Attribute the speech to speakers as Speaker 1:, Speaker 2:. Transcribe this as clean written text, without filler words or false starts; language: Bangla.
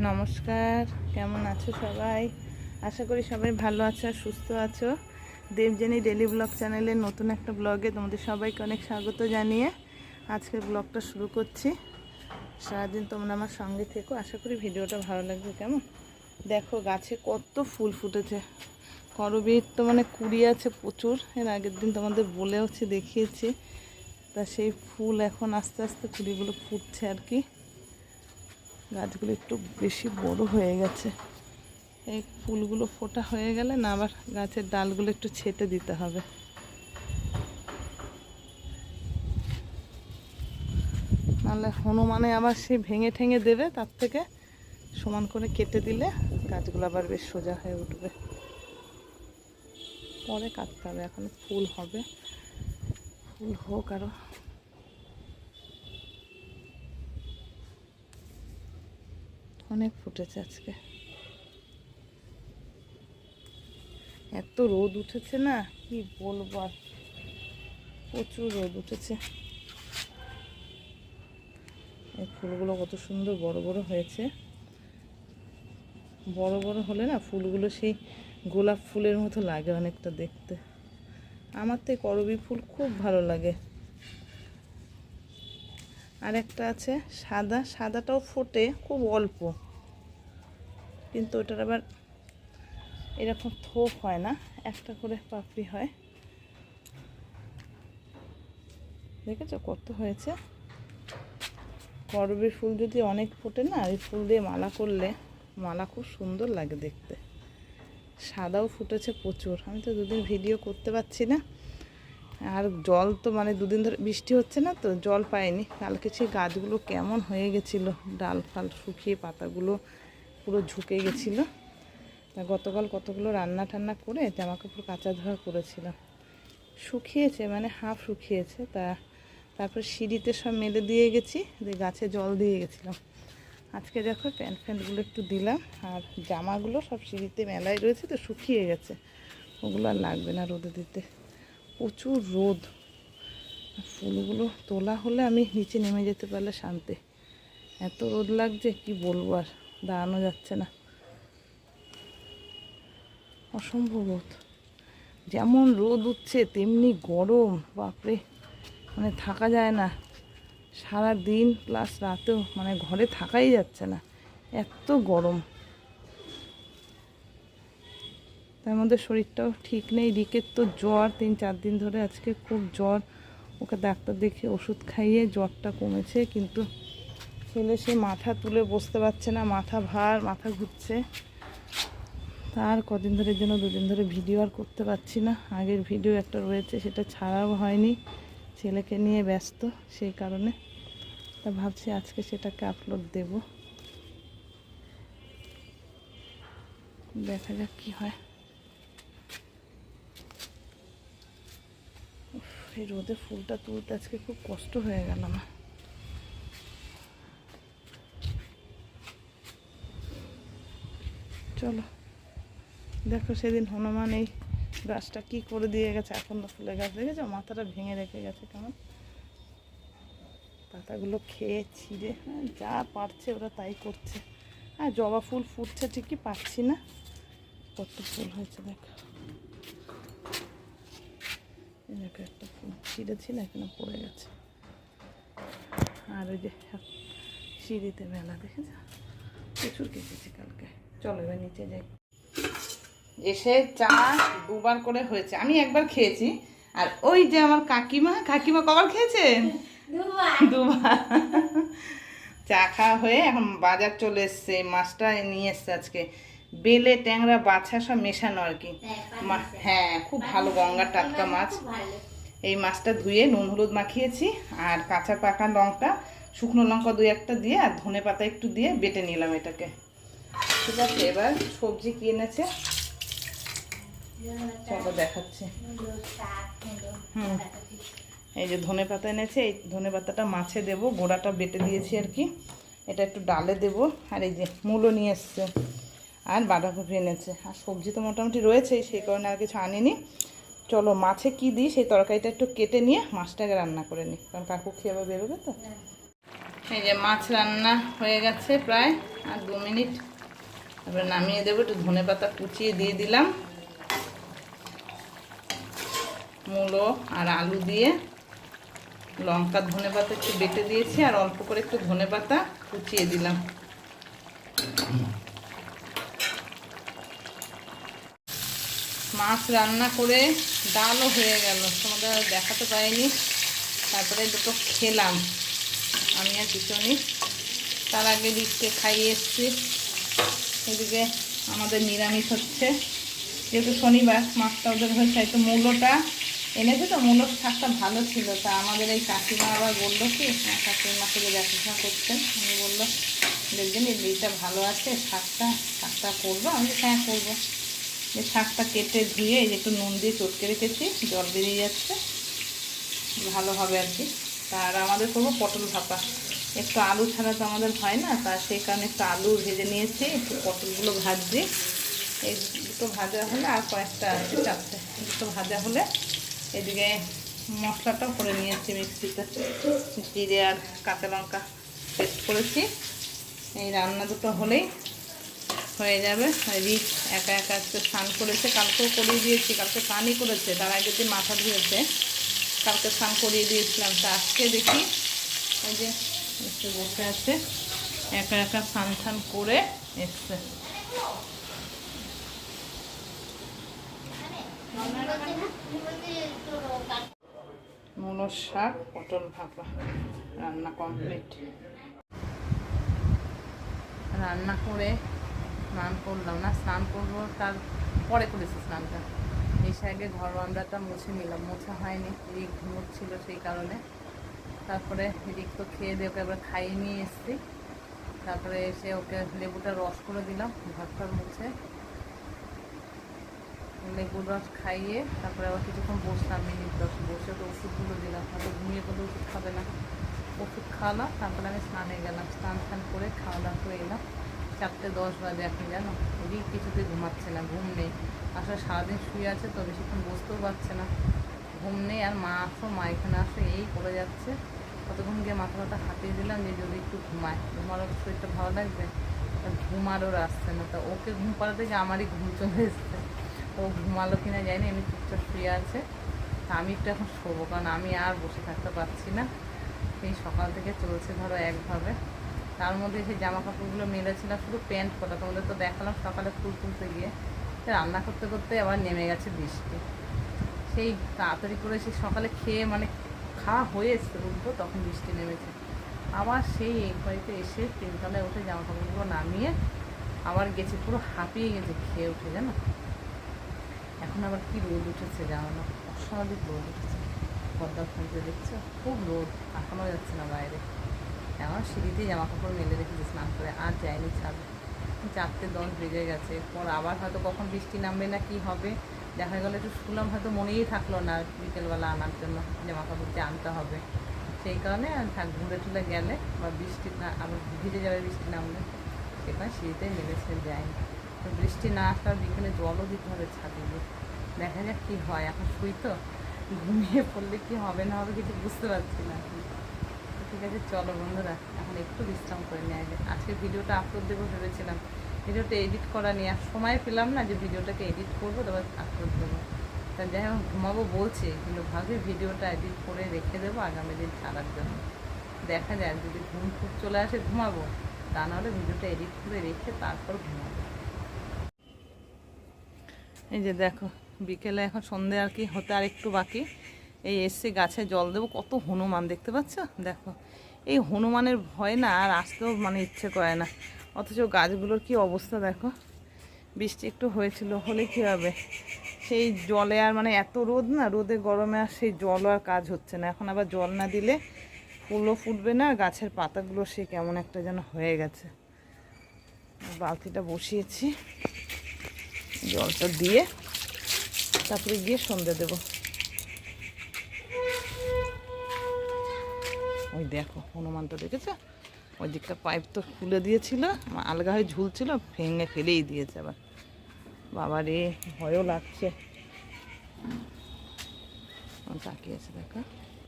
Speaker 1: নমস্কার, কেমন আছো সবাই? আশা করি সবাই ভালো আছো আর সুস্থ আছো। দেবযানী ডেলি ব্লগ চ্যানেলের নতুন একটা ব্লগে তোমাদের সবাইকে অনেক স্বাগত জানিয়ে আজকের ব্লগটা শুরু করছি। সারাদিন তোমরা আমার সঙ্গে থেকো, আশা করি ভিডিওটা ভালো লাগবে। কেমন দেখো, গাছে কত ফুল ফুটেছে। করবীর তো কুড়ি আছে প্রচুর, এর আগের দিন তোমাদের বলেওছি, দেখিয়েছি। তা সেই ফুল এখন আস্তে আস্তে কুড়িগুলো ফুটছে আর কি। গাছগুলো একটু বেশি বড় হয়ে গেছে। এই ফুলগুলো ফোটা হয়ে গেলে না আবার গাছের ডালগুলো একটু ছেঁটে দিতে হবে, নাহলে হনুমানে আবার সে ভেঙে ঠেঙে দেবে। তার থেকে সমান করে কেটে দিলে গাছগুলো আবার বেশ সোজা হয়ে উঠবে। পরে কাটতে হবে, এখন ফুল হবে, ফুল হোক আরো। অনেক ফুটেছে আজকে, এত রোদ উঠেছে না কি বলবো, আর প্রচুর রোদ উঠেছে। এই ফুলগুলো কত সুন্দর বড় বড় হয়েছে। বড় বড় হলে না ফুলগুলো সেই গোলাপ ফুলের মতো লাগে অনেকটা দেখতে। আমার তো করবী ফুল খুব ভালো লাগে। আর একটা আছে সাদা, সাদাটাও ফোটে খুব অল্প, কিন্তু ওটার আবার এরকম থোপ হয় না, একটা করে পাপড়ি হয়। দেখেছো কত হয়েছে। করবীর ফুল যদি অনেক ফোটে না, এই ফুল দিয়ে মালা করলে মালা খুব সুন্দর লাগে দেখতে। সাদাও ফুটেছে প্রচুর। আমি তো দুদিন ভিডিও করতে পারছি না, আর জল তো দুদিন ধরে বৃষ্টি হচ্ছে না, তো জল পাইনি। কালকে সেই গাছগুলো কেমন হয়ে গেছিলো, ডাল ফাল শুকিয়ে পাতাগুলো পুরো ঝুঁকে গেছিলো। তা গতকাল কতগুলো রান্না টান্না করে জামা কাপড় কাচা ধোয়া করেছিলাম, শুকিয়েছে হাফ শুকিয়েছে। তারপর সিঁড়িতে সব মেলে দিয়ে গেছি, দিয়ে গাছে জল দিয়ে গেছিলাম। আজকে দেখো প্যান্ট ফ্যান্টগুলো একটু দিলাম, আর জামাগুলো সব সিঁড়িতে মেলায় রয়েছে, তো শুকিয়ে গেছে, ওগুলো আর লাগবে না রোদে দিতে। প্রচুর রোদ, ফুলগুলো তোলা হলে আমি নিচে নেমে যেতে পারলে শান্তি। এত রোদ লাগছে কি বলবো, আর দাঁড়ানো যাচ্ছে না, অসম্ভব রোদ। যেমন রোদ উঠছে তেমনি গরম, বাপরে, থাকা যায় না। সারা দিন প্লাস রাতেও ঘরে থাকাই যাচ্ছে না, এত গরম। তার মধ্যে শরীরটাও ঠিক নেই। রিকের তো জ্বর, 3-4 দিন ধরে আজকে খুব জ্বর। ওকে ডাক্তার দেখে ওষুধ খাইয়ে জ্বরটা কমেছে, কিন্তু ছেলে সে মাথা তুলে বসতে পারছে না, মাথা ভার, মাথা ঘুরছে। তার কদিন ধরে যেন 2 দিন ধরে ভিডিও আর করতে পারছি না। আগের ভিডিও একটা রয়েছে, সেটা ছাড়াও হয়নি, ছেলেকে নিয়ে ব্যস্ত সেই কারণে। তা ভাবছি আজকে সেটাকে আপলোড দেব, দেখা যাক কি হয়। এই রোদে ফুলটা তুলতে আজকে খুব কষ্ট হয়ে গেল আমার। চলো দেখো, সেদিন হনুমান এই গাছটা কি করে দিয়ে গেছে। এখন তো ফুলের গাছ দেখেছো, মাথাটা ভেঙে রেখে গেছে কেমন। পাতাগুলো খেয়ে ছিঁড়ে যা পারছে ওরা তাই করছে। আর জবা ফুল ফুটছে ঠিকই, পাচ্ছি না। কত ফুল হয়েছে দেখো, দেখো একটা ফুল ছিঁড়েছি না, এখানে পড়ে গেছে। আর ওই যে সিঁড়িতে মেলা, দেখেছো প্রচুর কেটেছি কালকে। চলো এবার নিচে যাই। এসে চা 2বার করে হয়েছে, আমি একবার খেয়েছি। আর ওই যে আমার কাকিমা কবার খেয়েছেন? 2বার। চা খাওয়া হয়ে এখন বাজার চলে এসছে, মাছটা নিয়ে এসছে আজকে। বেলে ট্যাংরা বাছা সব মেশানো আর কি। হ্যাঁ খুব ভালো, গঙ্গার টাটকা মাছ। এই মাছটা ধুয়ে নুন হলুদ মাখিয়েছি, আর কাঁচা পাকা লঙ্কা, শুকনো লঙ্কা 2-1টা দিয়ে, আর ধনে পাতা একটু দিয়ে বেটে নিলাম এটাকে। ঠিক আছে, এবার সবজি কি এনেছে চলো দেখাচ্ছি। এই যে ধনে পাতা এনেছে, এই ধনে পাতাটা মাছে দেবো, গোড়াটা বেটে দিয়েছি আর কি। এটা একটু ডালে দেবো। আর এই যে মূলো নিয়ে এসছে, আর বাঁধাকপি এনেছে। আর সবজি তো মোটামুটি রয়েছে, সেই কারণে আর কিছু আনিনি। চলো মাছে কি দিই সেই তরকারিটা একটু কেটে নিয়ে মাছটাকে রান্না করে নিই, কারণ কাকু খেয়ে আবার বেরোবে তো। এই যে মাছ রান্না হয়ে গেছে প্রায়, আর 2 মিনিট, তারপরে নামিয়ে দেবো। একটু ধনেপাতা কুচিয়ে দিয়ে দিলাম, মূলো আর আলু দিয়ে, লঙ্কা ধনেপাতা একটু বেটে দিয়েছি, আর অল্প করে একটু ধনেপাতা কুচিয়ে দিলাম। মাছ রান্না করে ডালও হয়ে গেল, তোমাদের দেখাতে পারিনি। তারপরে দুটো খেলাম আমি আর পিছনি, তার আগে দিককে খাইয়ে এসছি। এদিকে আমাদের নিরামিষ হচ্ছে, যেহেতু শনিবার মাছটা ওদের হয়েছে। একটু মূলোটা এনেছে তো, মূলোর শাকটা ভালো ছিল। তা আমাদের এই কাকিমা আবার বললো কি, কাকিমাকে যে দেখাশোনা করছেন উনি বললো, দেখবেন এইটা ভালো আছে, শাকটা করবো। আমি হ্যাঁ করবো। যে শাকটা কেটে ধুয়ে এই যে একটু নুন দিয়ে চটকে রেখেছি, জল বেরিয়ে যাচ্ছে, ভালো হবে আর কি। তার আমাদের করবো পটল ভাপা, একটু আলু ছাড়া তো আমাদের হয় না, তা সেই কারণে একটু আলু ভেজে নিয়েছি, একটু পটলগুলো ভাজছি। এই দুটো ভাজা হলে, আর কয়েকটা আছে 4টে, দুটো ভাজা হলে এদিকে মশলাটাও করে নিয়েছি মিক্সিতে, জিরে আর কাঁচা লঙ্কা পেস্ট করেছি। এই রান্না দুটো হলেই হয়ে যাবে। রিক একা একা একটু স্নান করেছে, কালকেও করিয়ে দিয়েছি, কালকে স্নানই করেছে, তার আগের দিন মাথা ধুয়েছে, কালকে স্নান করিয়ে দিয়েছিলাম। তা আজকে দেখি এই যে একটু বসে আছে, একা একা স্নান করে এসছে। মূলোর শাক পটল ভাপা রান্না কমপ্লিট। রান্না করে স্নান করলাম না, স্নান করবো তার পরে করেছি স্নানটা। এই সাইডে ঘর বারান্দাটা মুছে নিলাম, মোছা হয়নি, রিক ঘুমোচ্ছিল সেই কারণে। তারপরে রিক তো খেয়ে দিয়ে ওকে একবার খাইয়ে নিয়ে এসেছি, তারপরে এসে ওকে লেবুটা রস করে দিলাম, ঘরটার মুছে লেবুর রস খাইয়ে তারপরে আবার কিছুক্ষণ বসলাম, মিনিট 10 বসে ওকে ওষুধগুলো দিলাম, হয়তো ঘুমিয়ে পড়লে ওষুধ খাবে না, ওষুধ খাওয়ালাম। তারপরে আমি স্নানে গেলাম, স্নান করে খাওয়া দাওয়া করে এলাম। 4:10 বাজে এখন, জানো রিক কিছুতেই ঘুমাচ্ছে না, ঘুম নেই। আসলে সারাদিন শুয়ে আছে তো, বেশিক্ষণ বসতেও পারছে না, ঘুম নেই। আর মা এখানে আসো এই করে যাচ্ছে। কতক্ষণ গিয়ে মাথা হাতিয়ে দিলাম যে যদি একটু ঘুমায়, ঘুমারও শরীরটা ভালো লাগবে, ঘুমারও আসছে না। তা ওকে ঘুম পাড়াতে গিয়ে আমারই ঘুম চলে এসছে। ও ঘুমালো কিনা যায়নি, এমনি চুপচাপ শুয়ে আছে। তা আমি একটু এখন শোবো, কারণ আমি আর বসে থাকতে পারছি না। এই সকাল থেকে চলছে ধরো একভাবে। তার মধ্যে সেই জামা কাপড়গুলো মেলেছিলাম, শুধু প্যান্ট কটা তোমাদের তো দেখালাম সকালে ফুল তুলতে গিয়ে। রান্না করতে করতে আবার নেমে গেছে বৃষ্টি। সেই তাড়াতাড়ি করে সেই সকালে খেয়ে মানে খাওয়া হয়ে এসছে উঠবো, তখন বৃষ্টি নেমেছে। আবার সেই এই বাড়িতে এসে 3তলায় উঠে জামা কাপড়গুলো নামিয়ে আবার গেছি, পুরো হাঁপিয়ে গেছে খেয়ে উঠে, জানো। এখন আবার কি রোদ উঠেছে জানো না, অস্বাভাবিক রোদ উঠেছে। পর্দা খুলতে দেখছো, খুব রোদ, এখনও যাচ্ছে না বাইরে। এখন সিঁড়িতেই জামা কাপড় মেলে রেখেছি স্নান করে, আর যায়নি ছাদে। 4:10 বেজে গেছে, এরপর আবার হয়তো কখন বৃষ্টি নামবে না কি হবে। দেখা গেলো একটু শুনলাম, হয়তো মনেই থাকলো না বিকেলবেলা আনার জন্য জামা কাপড় যে আনতে হবে, সেই কারণে ঘুরে টুলে গেলে বা বৃষ্টি না আবার ভিজে যাবে বৃষ্টি নামলে, সেখানে সিঁড়িতে মেলেছে যায়নি। তো বৃষ্টি না আসলে বিকেলে জলও দিতে হবে ছাদে গিয়ে, দেখা যাক কী হয়। এখন শুই তো, ঘুমিয়ে পড়লে কি হবে না হবে কিছু বুঝতে পারছি না। ঠিক আছে চলো বন্ধুরা, এখন একটু বিশ্রাম করে নিয়ে আগে। আজকে ভিডিওটা আপলোড দেবো ভেবেছিলাম, ভিডিওটা এডিট করা নিয়ে আর সময় পেলাম না যে ভিডিওটাকে এডিট করবো তারপর আপলোড দেবো। তা যাই হোক ঘুমাবো বলছি, কিন্তু ভাবি ভিডিওটা এডিট করে রেখে দেবো আগামী দিন ছাড়ার জন্য। দেখা যায় যদি ঘুম খুব চলে আসে ঘুমাবো, তা নাহলে ভিডিওটা এডিট করে রেখে তারপর ঘুমাবো। এই যে দেখো বিকেলে এখন সন্ধে আর কি হতে আর একটু বাকি। এই এসে গাছে জল দেবো, কত হনুমান দেখতে পাচ্ছ, দেখো। এই হনুমানের ভয় না আর আসতেও মানে ইচ্ছে করে না, অথচ গাছগুলোর কি অবস্থা দেখো। বৃষ্টি একটু হয়েছিল, হলে কী হবে, সেই জলে আর মানে এত রোদ না, রোদে গরমে আর সেই জলও আর কাজ হচ্ছে না। এখন আবার জল না দিলে ফুলও ফুটবে না, গাছের পাতাগুলো সে কেমন একটা যেন হয়ে গেছে। বালতিটা বসিয়েছি, জলটা দিয়ে তারপরে গিয়ে সন্ধে দেবো। ওই দেখো হনুমানটা দেখেছো, ওই দিকটা পাইপ তো খুলে দিয়েছিল, আলগা হয়ে ঝুলছিল, ভেঙে ফেলেই দিয়েছে আবার। বাবা রে, ভয়ও লাগছে, তাকিয়েছে দেখো।